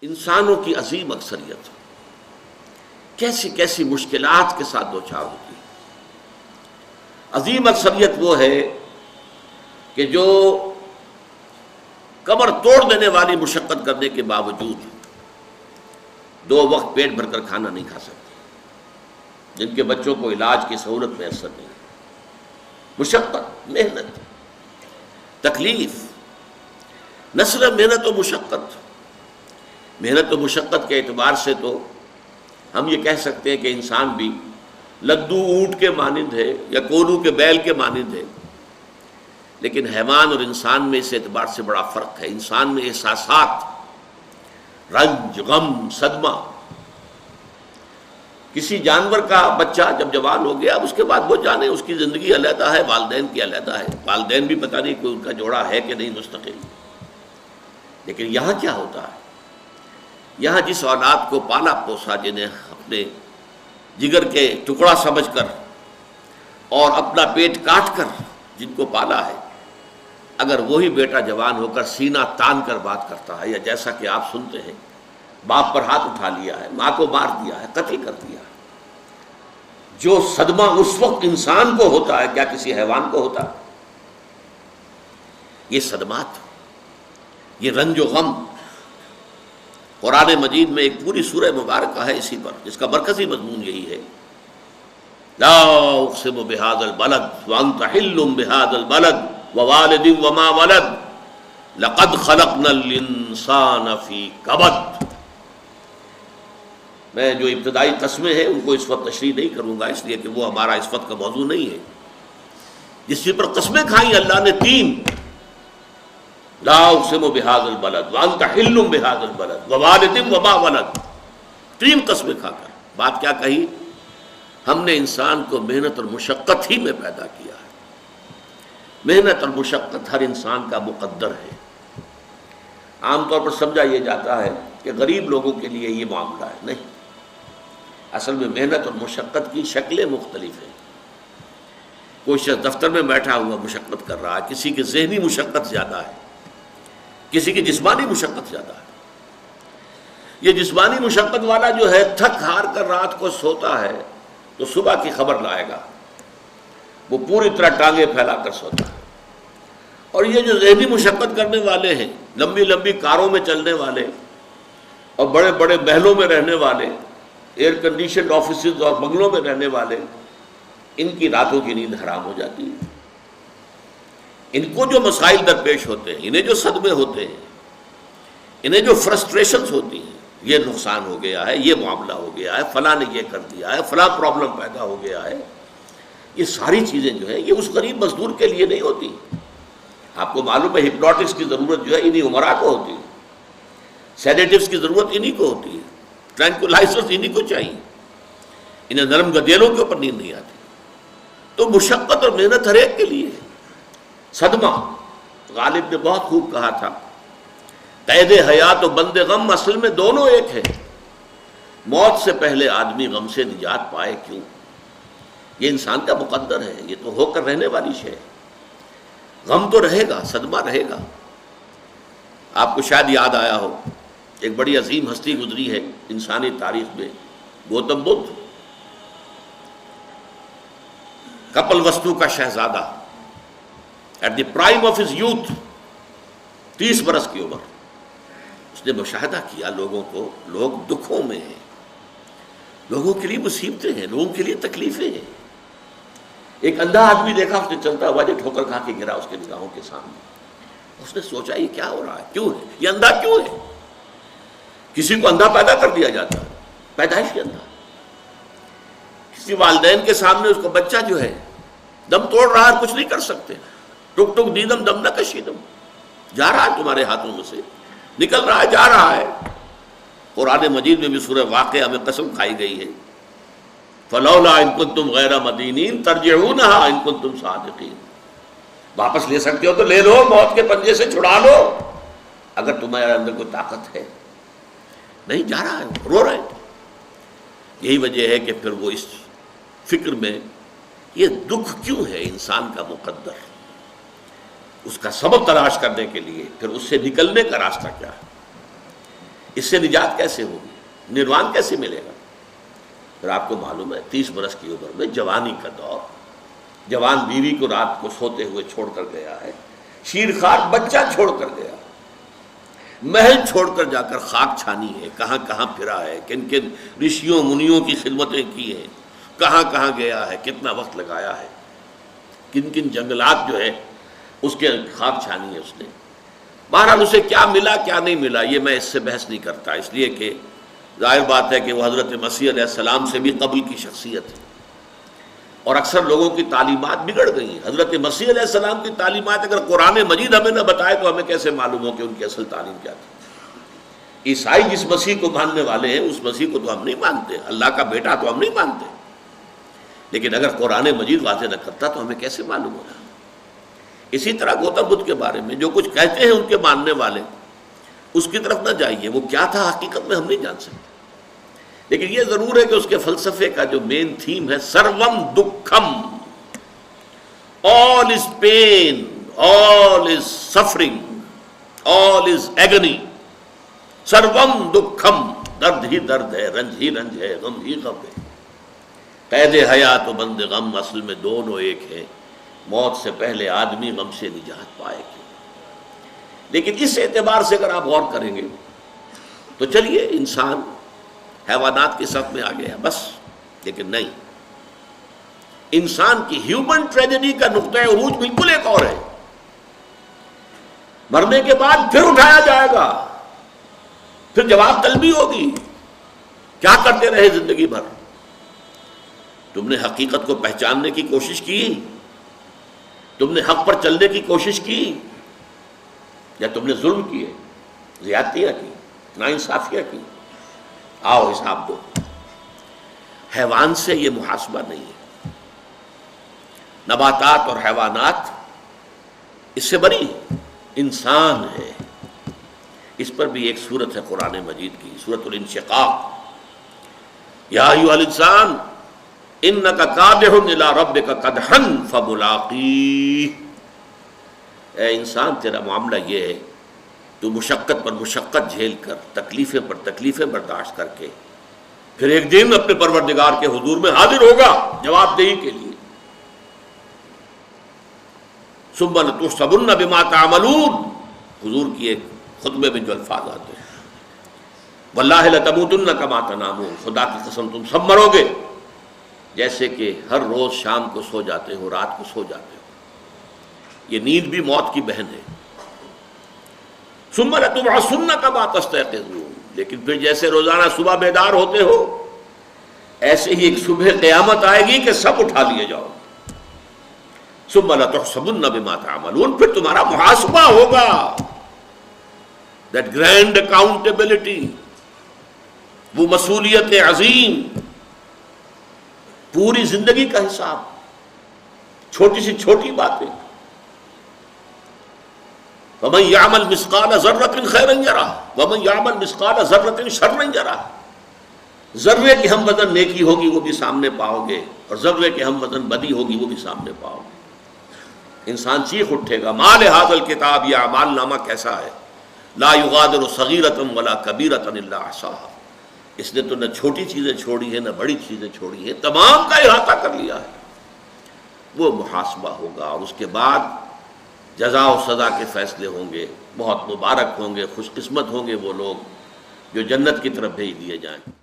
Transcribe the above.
انسانوں کی عظیم اکثریت کیسی کیسی مشکلات کے ساتھ دوچار ہوتی ہے۔ عظیم اکثریت وہ ہے کہ جو کمر توڑ دینے والی مشقت کرنے کے باوجود 2 وقت پیٹ بھر کر کھانا نہیں کھا سکتے، جن کے بچوں کو علاج کی سہولت میسر نہیں، مشقت، محنت، تکلیف، نہ صرف محنت و مشقت، محنت و مشقت کے اعتبار سے تو ہم یہ کہہ سکتے ہیں کہ انسان بھی لدو اونٹ کے مانند ہے یا کولو کے بیل کے مانند ہے، لیکن حیوان اور انسان میں اس اعتبار سے بڑا فرق ہے۔ انسان میں احساسات، رنج، غم، صدمہ، کسی جانور کا بچہ جب جوان ہو گیا، اب اس کے بعد وہ جانے اس کی زندگی علیحدہ ہے، والدین کی علیحدہ ہے، والدین بھی پتہ نہیں کوئی ان کا جوڑا ہے کہ نہیں مستقل۔ لیکن یہاں کیا ہوتا ہے؟ یہاں جس اولاد کو پالا پوسا، جنہیں اپنے جگر کے ٹکڑا سمجھ کر اور اپنا پیٹ کاٹ کر جن کو پالا ہے، اگر وہی بیٹا جوان ہو کر سینہ تان کر بات کرتا ہے، یا جیسا کہ آپ سنتے ہیں باپ پر ہاتھ اٹھا لیا ہے، ماں کو مار دیا ہے، قتل کر دیا ہے، جو صدمہ اس وقت انسان کو ہوتا ہے کیا کسی حیوان کو ہوتا ہے؟ یہ صدمات، یہ رنج و غم، قرآن مجید میں ایک پوری سورہ مبارکہ ہے اسی پر، جس کا مرکزی مضمون یہی ہے، لا اقسم بہذا البلد وانت حل بہذا البلد ووالد وما ولد لقد خلقنا الانسان فی کبد۔ میں جو ابتدائی قسمیں ہیں ان کو اس وقت تشریح نہیں کروں گا، اس لیے کہ وہ ہمارا اس وقت کا موضوع نہیں ہے۔ جس چیز پر قسمیں کھائیں اللہ نے 3، لا اقسم بہذا البلد وانت حل بہذا البلد ووالد وما ولد، 3 قسمیں کھا کر بات کیا کہی؟ ہم نے انسان کو محنت اور مشقت ہی میں پیدا کیا ہے۔ محنت اور مشقت ہر انسان کا مقدر ہے۔ عام طور پر سمجھا یہ جاتا ہے کہ غریب لوگوں کے لیے یہ معاملہ ہے، نہیں، اصل میں محنت اور مشقت کی شکلیں مختلف ہیں۔ کوئی شخص دفتر میں بیٹھا ہوا مشقت کر رہا ہے، کسی کی ذہنی مشقت زیادہ ہے، کسی کی جسمانی مشقت زیادہ ہے۔ یہ جسمانی مشقت والا جو ہے تھک ہار کر رات کو سوتا ہے تو صبح کی خبر لائے گا، وہ پوری طرح ٹانگیں پھیلا کر سوتا ہے۔ اور یہ جو ذہنی مشقت کرنے والے ہیں، لمبی لمبی کاروں میں چلنے والے اور بڑے بڑے محلوں میں رہنے والے، ایئر کنڈیشنڈ آفیسز اور بنگلوں میں رہنے والے، ان کی راتوں کی نیند حرام ہو جاتی ہے۔ ان کو جو مسائل درپیش ہوتے ہیں، انہیں جو صدمے ہوتے ہیں، انہیں جو فرسٹریشنز ہوتی ہیں، یہ نقصان ہو گیا ہے، یہ معاملہ ہو گیا ہے، فلاں نے یہ کر دیا ہے، فلاں پرابلم پیدا ہو گیا ہے، یہ ساری چیزیں جو ہیں یہ اس غریب مزدور کے لیے نہیں ہوتی۔ آپ کو معلوم ہے ہپنوٹکس کی ضرورت جو ہے انہی عمرا کو ہوتی ہے، سیڈیٹیوز کی ضرورت انہی کو ہوتی ہے، ٹرینکولائزرز انہی کو چاہیے، انہیں نرم گدیلوں کے اوپر نیند نہیں آتی۔ تو مشقت اور محنت ہر ایک کے لیے ہے۔ صدمہ، غالب نے بہت خوب کہا تھا، قید حیات و بند غم اصل میں دونوں ایک ہیں۔ موت سے پہلے آدمی غم سے نجات پائے کیوں؟ یہ انسان کا مقدر ہے، یہ تو ہو کر رہنے والی شے ہے۔ غم تو رہے گا، صدمہ رہے گا۔ آپ کو شاید یاد آیا ہو، ایک بڑی عظیم ہستی گزری ہے انسانی تاریخ میں، گوتم بدھ، کپل وستو کا شہزادہ، at the prime of his youth, 30 برس کی عمر، اس نے مشاہدہ کیا لوگوں کو، لوگ دکھوں میں ہیں، لوگوں کے لیے مصیبتیں ہیں، لوگوں کے لیے تکلیفیں ہیں۔ ایک اندھا آدمی دیکھا اس نے چلتا ہوا جو ٹھوکر کھا کے گرا اس کے نگاہوں کے سامنے، اس نے سوچا یہ کیا ہو رہا ہے، کیوں ہے یہ اندھا، کیوں ہے؟ کسی کو اندھا پیدا کر دیا جاتا ہے، پیدائش کے اندھا۔ کسی والدین کے سامنے اس کو بچہ جو ہے دم توڑ رہا ہے، کچھ نہیں کر سکتے، ٹک ٹک دیدم دم نہ کشیدم، جا رہا ہے تمہارے ہاتھوں میں سے، نکل رہا ہے، جا رہا ہے۔ قرآن مجید میں بھی سورہ واقعہ میں قسم کھائی گئی ہے، فلولا ان کنتم غیر مدینین ترجعونها ان کنتم صادقین، واپس لے سکتے ہو تو لے لو، موت کے پنجے سے چھڑا لو اگر تمہارے اندر کوئی طاقت ہے۔ نہیں، جا رہا ہے، رو رہے ہیں۔ یہی وجہ ہے کہ پھر وہ اس فکر میں، یہ دکھ کیوں ہے انسان کا مقدر، اس کا سبب تلاش کرنے کے لیے پھر اس سے نکلنے کا راستہ کیا ہے۔ اس سے نجات کیسے ہوگی؟ نروان کیسے ملے گا؟ پھر آپ کو معلوم ہے 30 برس کی عمر میں جوانی کا دور، جوان بیوی کو رات کو سوتے ہوئے چھوڑ کر گیا ہے، شیرخوار بچہ چھوڑ کر گیا، محل چھوڑ کر جا کر خاک چھانی ہے، کہاں کہاں پھرا ہے، کن کن رشیوں منیوں کی خدمتیں کی ہیں، کہاں کہاں گیا ہے، کتنا وقت لگایا ہے، کن کن جنگلات جو ہے اس کے خاک چھانی ہے اس نے۔ بہرحال اسے کیا ملا کیا نہیں ملا یہ میں اس سے بحث نہیں کرتا، اس لیے کہ ظاہر بات ہے کہ وہ حضرت مسیح علیہ السلام سے بھی قبل کی شخصیت ہے، اور اکثر لوگوں کی تعلیمات بگڑ گئی ہیں۔ حضرت مسیح علیہ السلام کی تعلیمات اگر قرآن مجید ہمیں نہ بتائے تو ہمیں کیسے معلوم ہو کہ ان کی اصل تعلیم کیا تھی؟ عیسائی جس مسیح کو ماننے والے ہیں اس مسیح کو تو ہم نہیں مانتے، اللہ کا بیٹا تو ہم نہیں مانتے، لیکن اگر قرآن مجید واضح نہ کرتا تو ہمیں کیسے معلوم ہوگا؟ اسی طرح گوتم بدھ کے بارے میں جو کچھ کہتے ہیں ان کے ماننے والے، اس کی طرف نہ جائیے، وہ کیا تھا حقیقت میں ہم نہیں جان سکتے، لیکن یہ ضرور ہے کہ اس کے فلسفے کا جو مین تھیم ہے سروم دکھم، all is pain, all is suffering, all is agony, سروم دکھم، درد ہی درد ہے، رنج ہی رنج ہے، غم ہی غم ہے، قید حیات و بند غم اصل میں دونوں ایک ہیں، موت سے پہلے آدمی غم سے نجات پائے گا۔ لیکن اس اعتبار سے اگر آپ غور کریں گے تو چلیے انسان حیوانات کی صف میں آ گیا بس، لیکن نہیں، انسان کی ہیومن ٹریجڈی کا نقطہ عروج بالکل ایک اور ہے۔ مرنے کے بعد پھر اٹھایا جائے گا، پھر جواب طلبی ہوگی، کیا کرتے رہے زندگی بھر؟ تم نے حقیقت کو پہچاننے کی کوشش کی؟ تم نے حق پر چلنے کی کوشش کی؟ یا تم نے ظلم کیے، زیادتیاں کی، ناانصافیاں کی؟ آؤ حساب دو۔ حیوان سے یہ محاسبہ نہیں ہے، نباتات اور حیوانات اس سے بری ہے، انسان ہے۔ اس پر بھی ایک سورت ہے قرآن مجید کی، سورۃ الانشقاق، یا ایھا الانسان انک کادح الی ربک کدحا فملاقیہ، اے انسان تیرا معاملہ یہ ہے تو مشقت پر مشقت جھیل کر، تکلیفیں پر تکلیفیں برداشت کر کے پھر ایک دن اپنے پروردگار کے حضور میں حاضر ہوگا جواب دہی کے لیے۔ ثم لتحسبن بما تعملون، حضور کی ایک خطبے میں جو الفاظ آتے ہیں، واللہ لتموتن کما تنامون، خدا کی قسم تم سب مرو گے جیسے کہ ہر روز شام کو سو جاتے ہو، رات کو سو جاتے ہو۔ یہ نیند بھی موت کی بہن ہے۔ ثم لتبعثن کما تستيقظون، لیکن پھر جیسے روزانہ صبح بیدار ہوتے ہو ایسے ہی ایک صبح قیامت آئے گی کہ سب اٹھا لیے جاؤ۔ ثم لتحسبن بما تعملون، پھر تمہارا محاسبہ ہوگا، that grand accountability، وہ مسئولیت عظیم، پوری زندگی کا حساب، چھوٹی سی چھوٹی باتیں۔ وَمَنْ يَعْمَلْ مِثْقَالَ ذَرَّةٍ خَيْرًا يَرَهُ وَمَنْ يَعْمَلْ مِثْقَالَ ذَرَّةٍ شَرًّا يَرَهُ، ذرے کی ہم وزن نیکی ہوگی وہ بھی سامنے پاؤ گے، اور ذرے کے ہم وزن بدی ہوگی وہ بھی سامنے پاؤ گے۔ انسان چیخ اٹھے گا، مَا لِهَذَا الْكِتَابِ، یہ اعمال نامہ کیسا ہے، لَا يُغَادِرُ صَغِيرَةً وَلَا كَبِيرَةً إِلَّا أَحْصَاهَا، اس نے تو نہ چھوٹی چیزیں چھوڑی ہیں نہ بڑی چیزیں چھوڑی ہیں، تمام کا احاطہ کر لیا ہے۔ وہ محاسبہ ہوگا، اور اس کے بعد جزا و سزا کے فیصلے ہوں گے۔ بہت مبارک ہوں گے، خوش قسمت ہوں گے وہ لوگ جو جنت کی طرف بھیج دیے جائیں۔